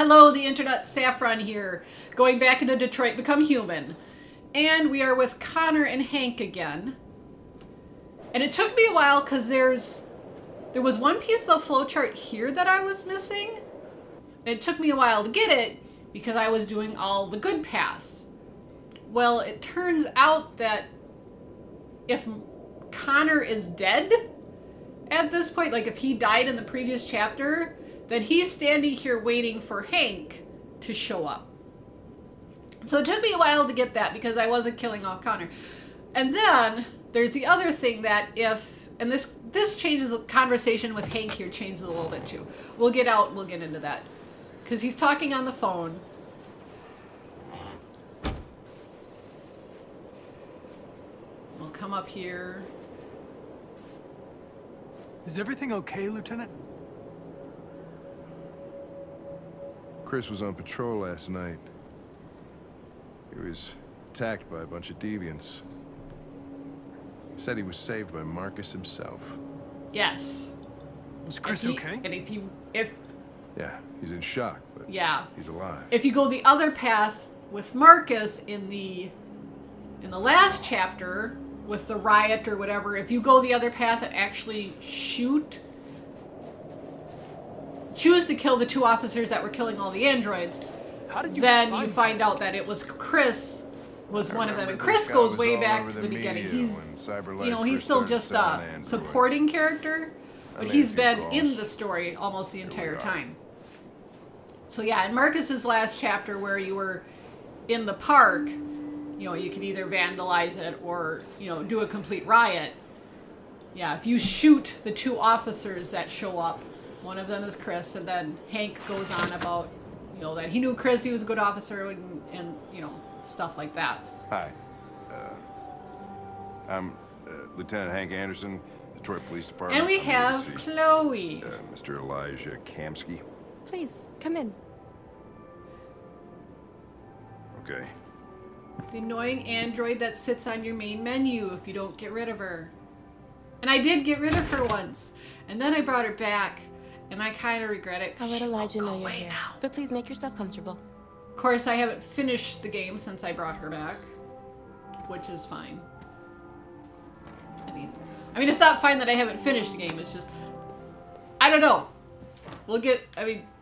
Hello, the internet, Saffron here, going back into Detroit Become Human. And we are with Connor and Hank again. And it took me a while because there was one piece of the flowchart here that I was missing. And it took me a while to get it because I was doing all the good paths. Well, it turns out that if Connor is dead at this point, like if he died in the previous chapter, then he's standing here waiting for Hank to show up. So it took me a while to get that because I wasn't killing off Connor. And then there's the other thing that and this changes the conversation with Hank here, changes a little bit too. We'll get into that. Because he's talking on the phone. We'll come up here. Is everything okay, Lieutenant? Chris was on patrol last night. He was attacked by a bunch of deviants. He said he was saved by Marcus himself. Yes. Was Chris okay? And Yeah, he's in shock, but yeah, he's alive. If you go the other path with Marcus in the last chapter with the riot or whatever, if you go the other path and actually choose to kill the two officers that were killing all the androids, then you find out that it was Chris was one of them. And Chris goes way back to the beginning. He's still just a supporting character, but he's been in the story almost the entire time. So yeah, in Marcus's last chapter where you were in the park, you can either vandalize it or, do a complete riot. Yeah, if you shoot the two officers that show up, one of them is Chris, and then Hank goes on about, that he knew Chris, he was a good officer, and stuff like that. Hi. I'm Lieutenant Hank Anderson, Detroit Police Department. And we have Chloe. Mr. Elijah Kamsky. Please, come in. Okay. The annoying android that sits on your main menu if you don't get rid of her. And I did get rid of her once. And then I brought her back. And I kind of regret it. I'll let Elijah know you're here. Now. But please make yourself comfortable. Of course, I haven't finished the game since I brought her back. Which is fine. I mean, it's not fine that I haven't finished the game. It's just, I don't know.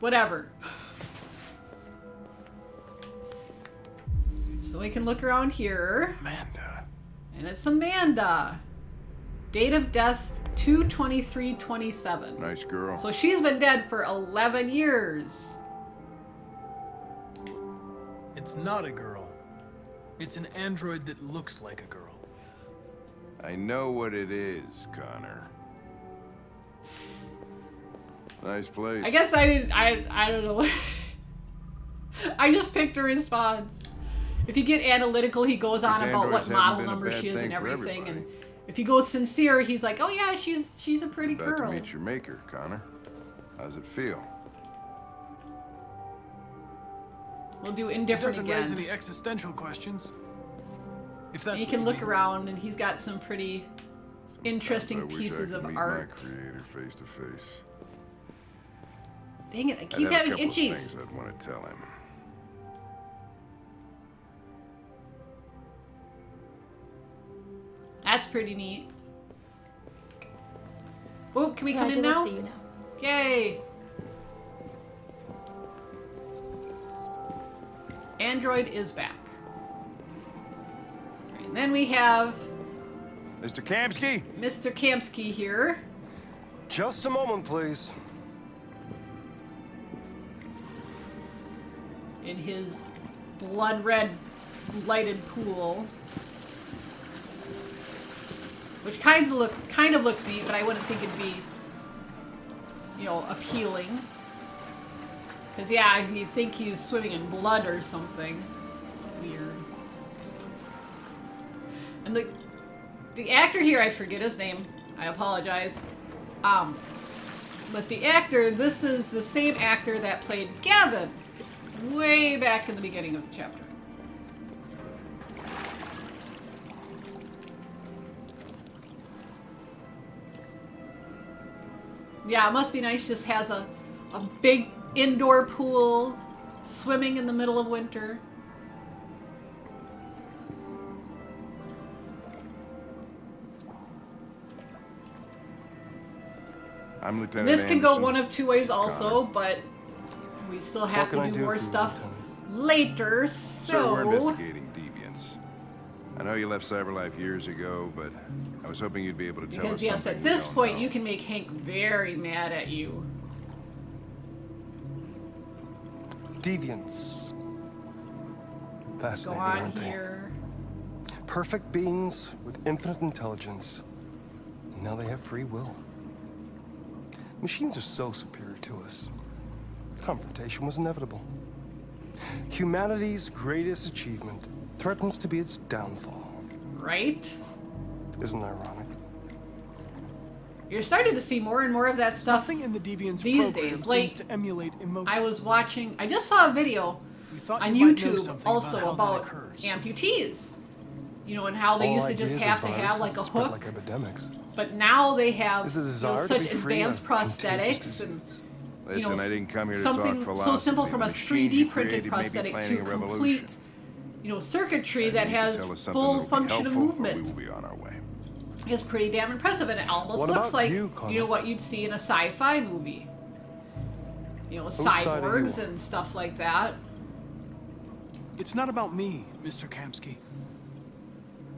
Whatever. So we can look around here. Amanda. And it's Amanda. Date of death 2/23/27. Nice girl. So she's been dead for 11 years. It's not a girl. It's an android that looks like a girl. I know what it is, Connor. Nice place. I guess I don't know. I just picked a response. If you get analytical, he goes on about what model number she is and everything. And if you go sincere, he's like, oh yeah, she's a pretty girl. About to meet your maker, Connor. How's it feel? We'll do indifferent again. It doesn't raise any existential questions. If that's and you can look around, and he's got some pretty interesting pieces of art. My creator face to face. Dang it! I keep having itchies. Things I'd want to tell him. That's pretty neat. Oh, can we come in now? See you now. Yay! Android is back. Right, and then we have Mr. Kamsky? Mr. Kamsky here. Just a moment, please. In his blood red lighted pool. Which kind of looks neat, but I wouldn't think it'd be, appealing. Because, yeah, you'd think he's swimming in blood or something. Weird. And the actor here, I forget his name. I apologize. But the actor, this is the same actor that played Gavin way back in the beginning of the chapter. Yeah, it must be nice. Just has a big indoor pool, Swimming in the middle of winter. I'm Lieutenant This can go Anderson. one of two ways This is also, Connor. but we still have What can I to do do more for you, stuff Lieutenant? later, Sir, we're so... investigating deviants. I know you left Cyberlife years ago, but I was hoping you'd be able to tell us Because yes, something at we this don't point know. you can make Hank very mad at you. Deviants. Go Fascinating, on aren't they? here. Perfect beings with infinite intelligence. And now they have free will. Machines are so superior to us. Confrontation was inevitable. Humanity's greatest achievement threatens to be its downfall. Right? Isn't it ironic? You're starting to see more and more of that stuff. Something in the Deviant's these program days, like, seems to emulate emotion. I just saw a video We thought on you might know YouTube something also how that about occurs. amputees. You know, and how they All used to just ideas have of to have like a viruses spread hook. like epidemics. But now they have Is the you know, desire to such be free advanced of contagious prosthetics and disease. Listen, I didn't come here to something talk philosophy. so simple from The a machines 3D you printed created may be prosthetic planning to a revolution. complete, you know, circuitry that You can has tell us something full that'll be function of helpful, or we movement. will be on our way. It's pretty damn impressive, and it almost What looks about like you, Connor? know what you'd see in a sci-fi movie. You know, side are you cyborgs on? and stuff like that. It's not about me, Mr. Kamsky.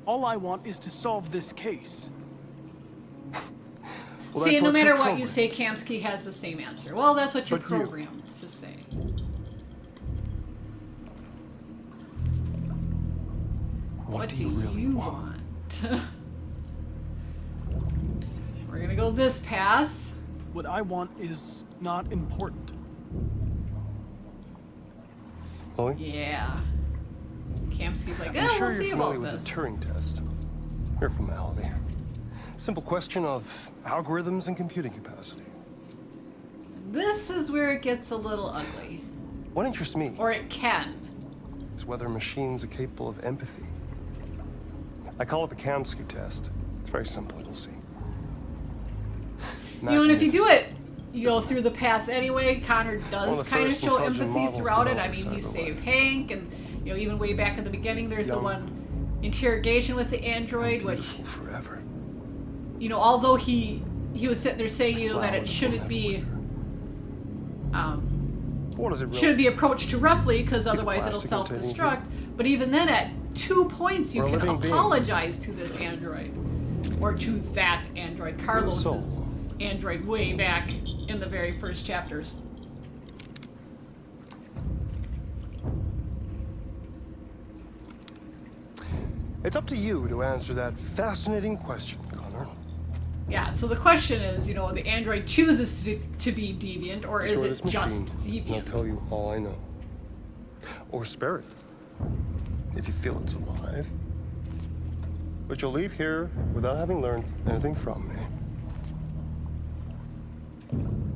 All I want is to solve this case. Well, See, that's no what matter you're what you say, programmed to Kamsky has the same answer. Well, that's what you're But you- programmed to say. What do you really want? We're gonna go this path. What I want is not important. Chloe? Yeah. Kamsky's like, I'm oh, sure we'll you're see familiar about with this. the Turing test. Mere formality. Simple question of algorithms and computing capacity. This is where it gets a little ugly. What interests me Or it can. is whether machines are capable of empathy. I call it the Kamsky test. It's very simple, you'll see. You know, and if you do it, Magnificent. you go through the path anyway. Connor One of does the kind of first show intelligent empathy models throughout it. I developed mean, he cyberlife. saved Hank, and you know, even way back at the beginning, there's the Young one interrogation with the android, which, Beautiful forever. you know, although he was sitting there saying, you know, that Flower it that shouldn't will be What is it really? shouldn't be approached too roughly because of otherwise it'll plastic self-destruct. But even then, at 2 points, you Or a can living being. apologize to this android, or to that android, Carlos's soul. android, way back in the very first chapters. It's up to you to answer that fascinating question, Connor. Yeah. So the question is, you know, the android chooses to be deviant, or is Destroy it this just machine, and I'll deviant? tell you all I know. Or spare it, if you feel it's alive. But you'll leave here without having learned anything from me.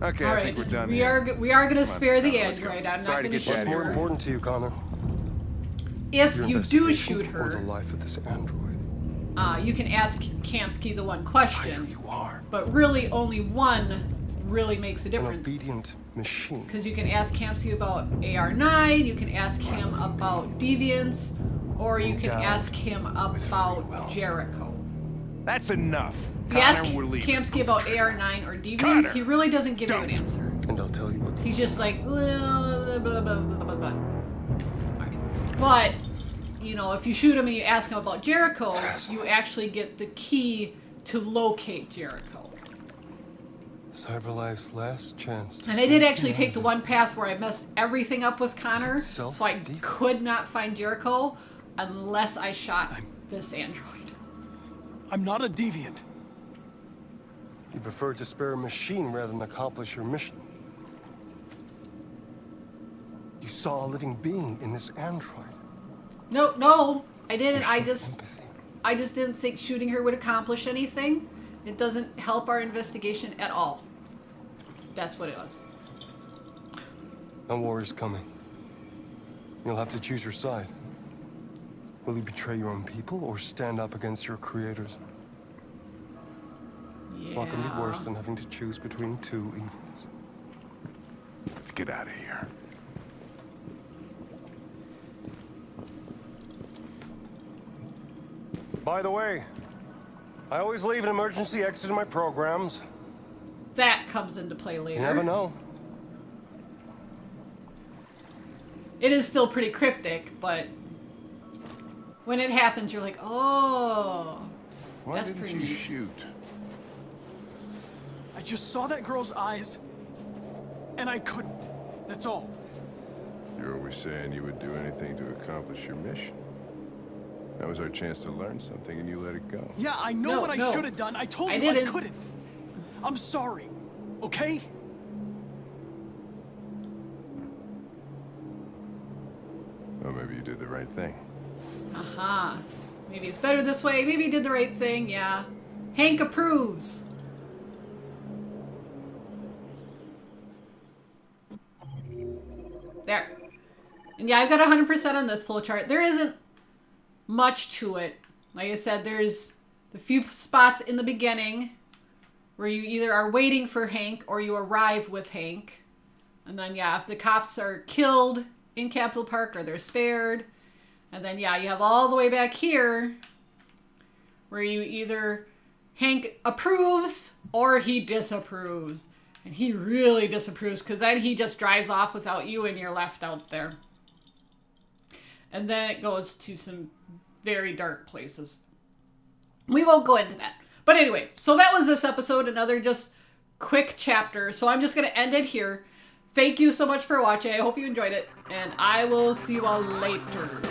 Okay, All I right, think we're done we here. are going to Come on, spare the Connor, let's go. android. I'm Sorry not to going to get you shoot out What's more her. important to you, Connor? If Your you do investigation shoot or the her, life of this android? you can ask Kamsky the one Fighter question, you are. but really only one really makes a An difference. obedient machine. Because you can ask Kamsky about AR9, you can ask him about Deviants, or you can Endowed ask him with free will. about Jericho. That's enough. If you ask Connor, we're leaving. Kamsky about AR9 or Deviants, Connor, he really doesn't give you an answer. And I'll tell you what. He's just like, blah, blah, blah, blah, blah, blah. Alright. But, you know, if you shoot him and you ask him about Jericho, you actually get the key to locate Jericho. Cyberlife's last chance to And I did save actually take the humanity. one path where I messed everything up with Connor, Is it so I self-defense? could not find Jericho unless I shot this android. I'm not a deviant. You prefer to spare a machine rather than accomplish your mission. You saw a living being in this android. No, I didn't. You showed empathy. I just didn't think shooting her would accomplish anything. It doesn't help our investigation at all. That's what it was. No war is coming. You'll have to choose your side. Will you betray your own people or stand up against your creators? Yeah. What can be worse than having to choose between two evils? Let's get out of here. By the way, I always leave an emergency exit in my programs. That comes into play later. You never know. It is still pretty cryptic, but when it happens, you're like, oh, Why that's didn't pretty you neat. shoot? I just saw that girl's eyes, and I couldn't. That's all. You're always saying you would do anything to accomplish your mission. That was our chance to learn something, and you let it go. Yeah, I know No, what I no. should have done. I told I you didn't. I couldn't. I'm sorry, okay? Well, maybe you did the right thing. Aha. Maybe it's better this way. Maybe you did the right thing. Yeah. Hank approves. There. And yeah, I've got 100% on this flowchart. There isn't much to it. Like I said, there's the few spots in the beginning where you either are waiting for Hank or you arrive with Hank. And then, yeah, if the cops are killed in Capitol Park or they're spared. And then, yeah, you have all the way back here where you either Hank approves or he disapproves. And he really disapproves because then he just drives off without you and you're left out there. And then it goes to some very dark places. We won't go into that. But anyway, so that was this episode, another just quick chapter. So I'm just going to end it here. Thank you so much for watching. I hope you enjoyed it. And I will see you all later.